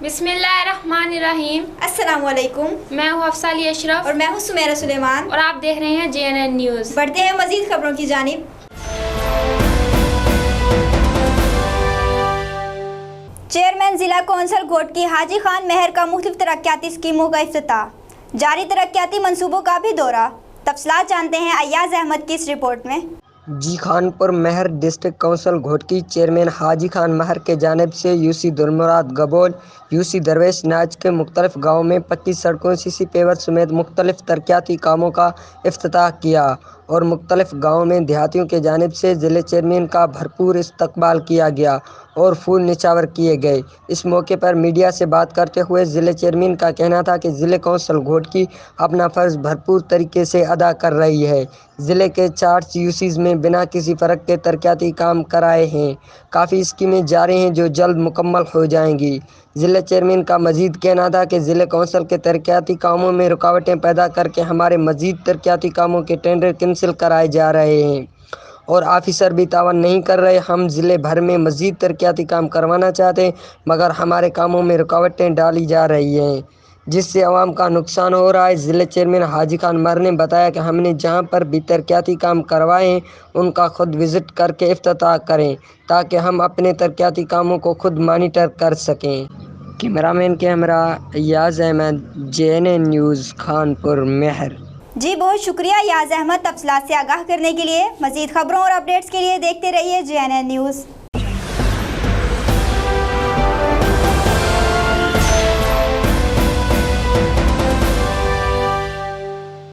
बिस्मिल्लाहिर्रहमानिर्रहीम। अस्सलाम वालेकुम। मैं हूँ अफसा अली अशरफ और मैं हूँ सुमेरा सुलेमान और आप देख रहे हैं JNN न्यूज़। बढ़ते हैं मजीद खबरों की जानिब। चेयरमैन जिला कौंसल घोटकी हाजी खान महर का मुख्तलिफ तरक्याती स्कीमों का इफ्तिताह, जारी तरक्याती मंसूबों का भी दौरा। तफसीलात जानते हैं अय्याज अहमद की इस रिपोर्ट में। जी खानपुर महर डिस्ट्रिक्ट काउंसिल घोटकी चेयरमैन हाजी खान महर के जानिब से यूसी दुलमुराद गबोल, यूसी दरवेश नाज के मुख्तलिफ गाँव में 25 सड़कों सीसी पेवर समेत मुख्तलिफ तरक्याती कामों का इफ्तिताह किया और मुख्तलिफ गाँव में देहातियों के जानिब से ज़िले चेयरमैन का भरपूर इस्तकबाल किया गया और फूल निछावर किए गए। इस मौके पर मीडिया से बात करते हुए ज़िले चेयरमैन का कहना था कि ज़िले कौंसल घोटकी अपना फ़र्ज़ भरपूर तरीके से अदा कर रही है। ज़िले के 4 यूसीज़ में बिना किसी फ़र्क के तरक्याती काम कराए हैं। काफ़ी स्कीमें जारी हैं जो जल्द मुकम्मल हो जाएंगी। ज़िले चेयरमैन का मज़ीद कहना था कि ज़िले कौंसल के तरक्याती कामों में रुकावटें पैदा करके हमारे मज़ीद तरक्याती कामों के टेंडर कैंसिल कराए जा रहे हैं और ऑफिसर भी तावन नहीं कर रहे। हम ज़िले भर में मज़ीद तरक्याती काम करवाना चाहते हैं मगर हमारे कामों में रुकावटें डाली जा रही हैं जिससे आवाम का नुकसान हो रहा है। ज़िले चेयरमैन हाजी खान महर ने बताया कि हमने जहां पर भी तरक्याती काम करवाए हैं उनका खुद विज़िट करके इफ्तिताह करें ताकि हम अपने तरक्याती कामों को खुद मॉनिटर कर सकें। कैमरामैन के हमरा अय्याज अहमद, JNN न्यूज़ खानपुर महर। जी बहुत शुक्रिया अय्याज अहमद तफसीलात से आगाह करने के लिए। मज़ीद खबरों और अपडेट्स के लिए देखते रहिए JNN न्यूज़।